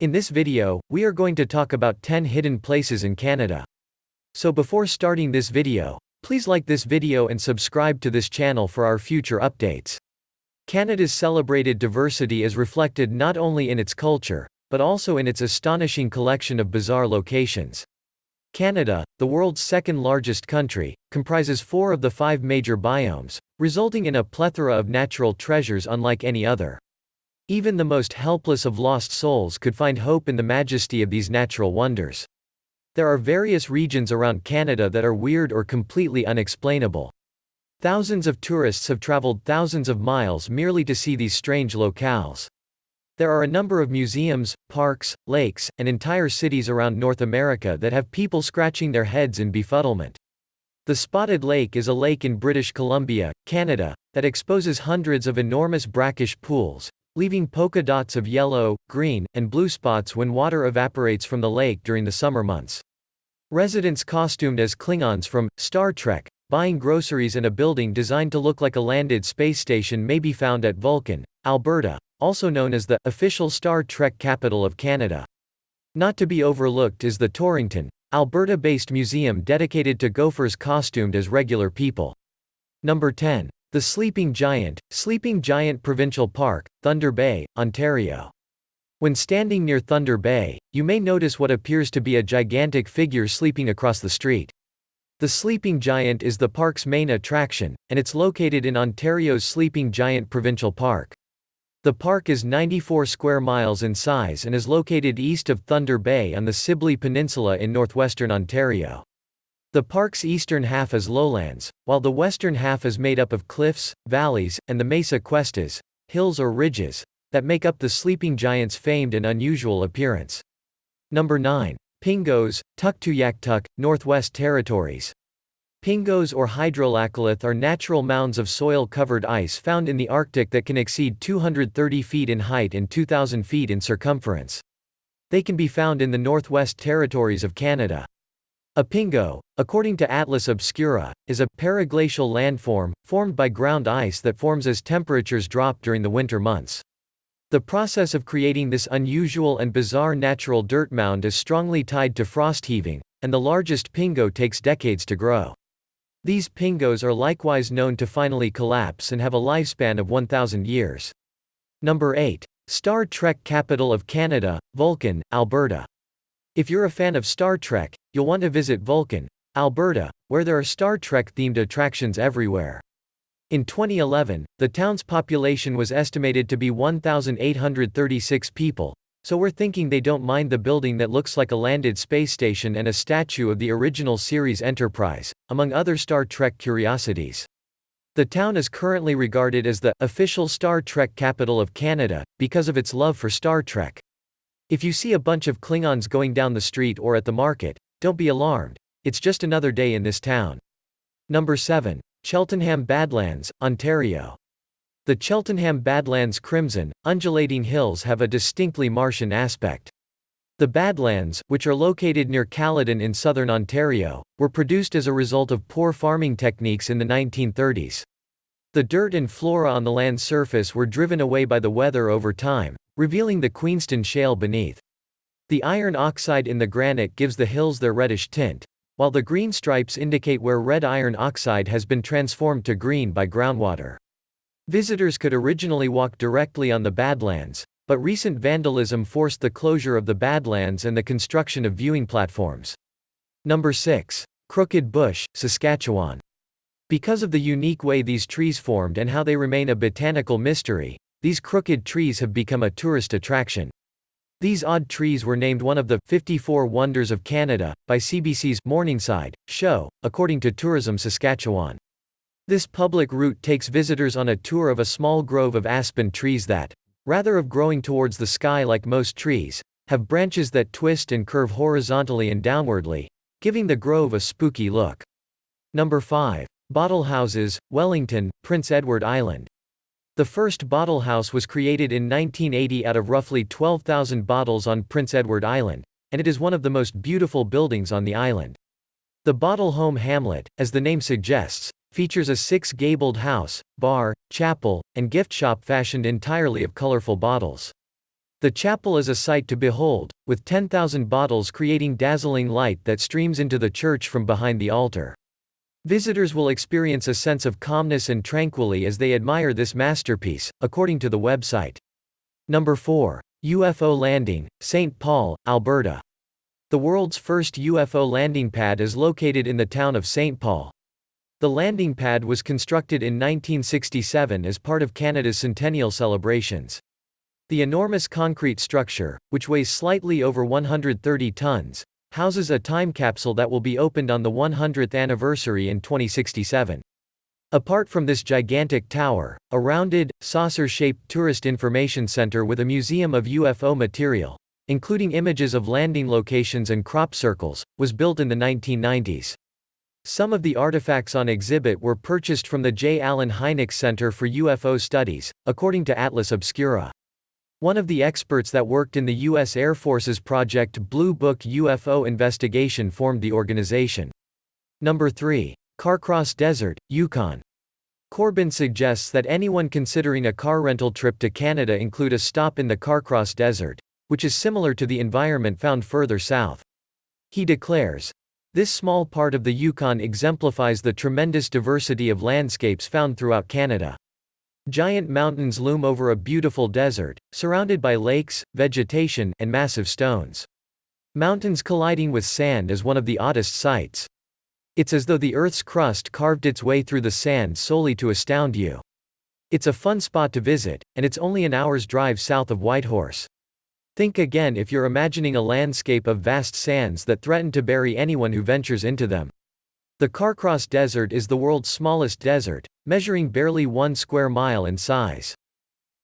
In this video, we are going to talk about 10 hidden places in Canada. So before starting this video, please like this video and subscribe to this channel for our future updates. Canada's celebrated diversity is reflected not only in its culture, but also in its astonishing collection of bizarre locations. Canada, the world's second largest country, comprises 4 of the 5 major biomes, resulting in a plethora of natural treasures unlike any other. Even the most helpless of lost souls could find hope in the majesty of these natural wonders. There are various regions around Canada that are weird or completely unexplainable. Thousands of tourists have traveled thousands of miles merely to see these strange locales. There are a number of museums, parks, lakes, and entire cities around North America that have people scratching their heads in befuddlement. The Spotted Lake is a lake in British Columbia, Canada, that exposes hundreds of enormous brackish pools, leaving polka dots of yellow, green, and blue spots when water evaporates from the lake during the summer months. Residents costumed as Klingons from Star Trek, buying groceries and a building designed to look like a landed space station may be found at Vulcan, Alberta, also known as the official Star Trek capital of Canada. Not to be overlooked is the Torrington, Alberta-based museum dedicated to gophers costumed as regular people. Number 10. The Sleeping Giant Provincial Park, Thunder Bay, Ontario. When standing near Thunder Bay, you may notice what appears to be a gigantic figure sleeping across the street. The Sleeping Giant is the park's main attraction, and it's located in Ontario's Sleeping Giant Provincial Park. The park is 94 square miles in size and is located east of Thunder Bay on the Sibley Peninsula in northwestern Ontario. The park's eastern half is lowlands, while the western half is made up of cliffs, valleys, and the mesa cuestas, hills or ridges, that make up the Sleeping Giant's famed and unusual appearance. Number 9. Pingos, Tuktoyaktuk, Northwest Territories. Pingos or hydrolaccolith are natural mounds of soil-covered ice found in the Arctic that can exceed 230 feet in height and 2,000 feet in circumference. They can be found in the Northwest Territories of Canada. A pingo, according to Atlas Obscura, is a periglacial landform, formed by ground ice that forms as temperatures drop during the winter months. The process of creating this unusual and bizarre natural dirt mound is strongly tied to frost heaving, and the largest pingo takes decades to grow. These pingos are likewise known to finally collapse and have a lifespan of 1,000 years. Number 8. Star Trek capital of Canada, Vulcan, Alberta. If you're a fan of Star Trek, you'll want to visit Vulcan, Alberta, where there are Star Trek-themed attractions everywhere. In 2011, the town's population was estimated to be 1,836 people, so we're thinking they don't mind the building that looks like a landed space station and a statue of the original series Enterprise, among other Star Trek curiosities. The town is currently regarded as the official Star Trek capital of Canada because of its love for Star Trek. If you see a bunch of Klingons going down the street or at the market, don't be alarmed. It's just another day in this town. Number 7. Cheltenham Badlands, Ontario. The Cheltenham Badlands' crimson, undulating hills have a distinctly Martian aspect. The Badlands, which are located near Caledon in southern Ontario, were produced as a result of poor farming techniques in the 1930s. The dirt and flora on the land surface were driven away by the weather over time, revealing the Queenston Shale beneath. The iron oxide in the granite gives the hills their reddish tint, while the green stripes indicate where red iron oxide has been transformed to green by groundwater. Visitors could originally walk directly on the Badlands, but recent vandalism forced the closure of the Badlands and the construction of viewing platforms. Number 6. Crooked Bush, Saskatchewan. Because of the unique way these trees formed and how they remain a botanical mystery, these crooked trees have become a tourist attraction. These odd trees were named one of the 54 Wonders of Canada by CBC's Morningside show, according to Tourism Saskatchewan. This public route takes visitors on a tour of a small grove of aspen trees that, rather of growing towards the sky like most trees, have branches that twist and curve horizontally and downwardly, giving the grove a spooky look. Number 5. Bottle Houses, Wellington, Prince Edward Island. The first bottle house was created in 1980 out of roughly 12,000 bottles on Prince Edward Island, and it is one of the most beautiful buildings on the island. The Bottle Home Hamlet, as the name suggests, features a 6-gabled house, bar, chapel, and gift shop fashioned entirely of colorful bottles. The chapel is a sight to behold, with 10,000 bottles creating dazzling light that streams into the church from behind the altar. Visitors will experience a sense of calmness and tranquility as they admire this masterpiece, according to the website. Number 4. UFO landing, St. Paul, Alberta. The world's first UFO landing pad is located in the town of St. Paul. The landing pad was constructed in 1967 as part of Canada's centennial celebrations. The enormous concrete structure, which weighs slightly over 130 tons, houses a time capsule that will be opened on the 100th anniversary in 2067. Apart from this gigantic tower, a rounded, saucer-shaped tourist information center with a museum of UFO material, including images of landing locations and crop circles, was built in the 1990s. Some of the artifacts on exhibit were purchased from the J. Allen Hynek Center for UFO Studies, according to Atlas Obscura. One of the experts that worked in the U.S. Air Force's Project Blue Book UFO investigation formed the organization. Number 3. Carcross Desert, Yukon. Corbin suggests that anyone considering a car rental trip to Canada include a stop in the Carcross Desert, which is similar to the environment found further south. He declares, "This small part of the Yukon exemplifies the tremendous diversity of landscapes found throughout Canada. Giant mountains loom over a beautiful desert, surrounded by lakes, vegetation, and massive stones. Mountains colliding with sand is one of the oddest sights. It's as though the Earth's crust carved its way through the sand solely to astound you. It's a fun spot to visit, and it's only an hour's drive south of Whitehorse. Think again if you're imagining a landscape of vast sands that threaten to bury anyone who ventures into them." The Carcross Desert is the world's smallest desert, measuring barely 1 square mile in size.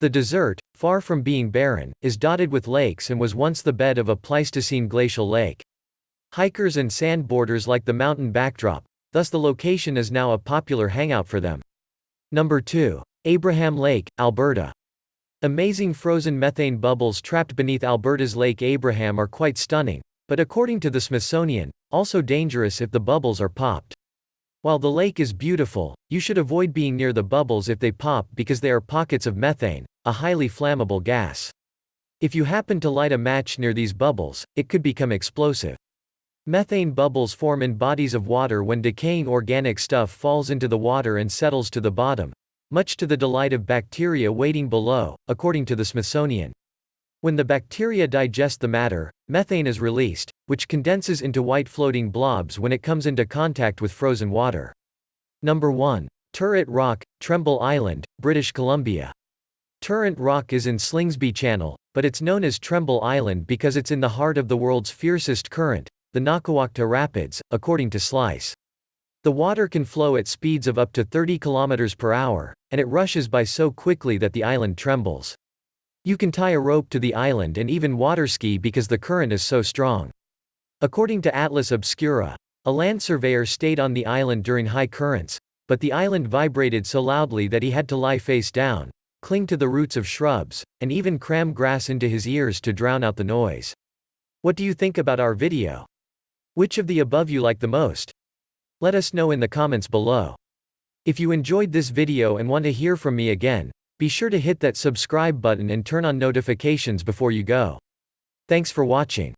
The desert, far from being barren, is dotted with lakes and was once the bed of a Pleistocene glacial lake. Hikers and sandboarders like the mountain backdrop, thus the location is now a popular hangout for them. Number 2. Abraham Lake, Alberta. Amazing frozen methane bubbles trapped beneath Alberta's Lake Abraham are quite stunning, but according to the Smithsonian, also dangerous if the bubbles are popped. While the lake is beautiful, you should avoid being near the bubbles if they pop because they are pockets of methane, a highly flammable gas. If you happen to light a match near these bubbles, it could become explosive. Methane bubbles form in bodies of water when decaying organic stuff falls into the water and settles to the bottom, much to the delight of bacteria waiting below, according to the Smithsonian. When the bacteria digest the matter, methane is released, which condenses into white floating blobs when it comes into contact with frozen water. Number 1. Turrent Rock, Tremble Island, British Columbia. Turrent Rock is in Slingsby Channel, but it's known as Tremble Island because it's in the heart of the world's fiercest current, the Nakawakto Rapids, according to Slice. The water can flow at speeds of up to 30 km per hour, and it rushes by so quickly that the island trembles. You can tie a rope to the island and even water ski because the current is so strong. According to Atlas Obscura, a land surveyor stayed on the island during high currents, but the island vibrated so loudly that he had to lie face down, cling to the roots of shrubs, and even cram grass into his ears to drown out the noise. What do you think about our video? Which of the above you like the most? Let us know in the comments below. If you enjoyed this video and want to hear from me again, be sure to hit that subscribe button and turn on notifications before you go. Thanks for watching.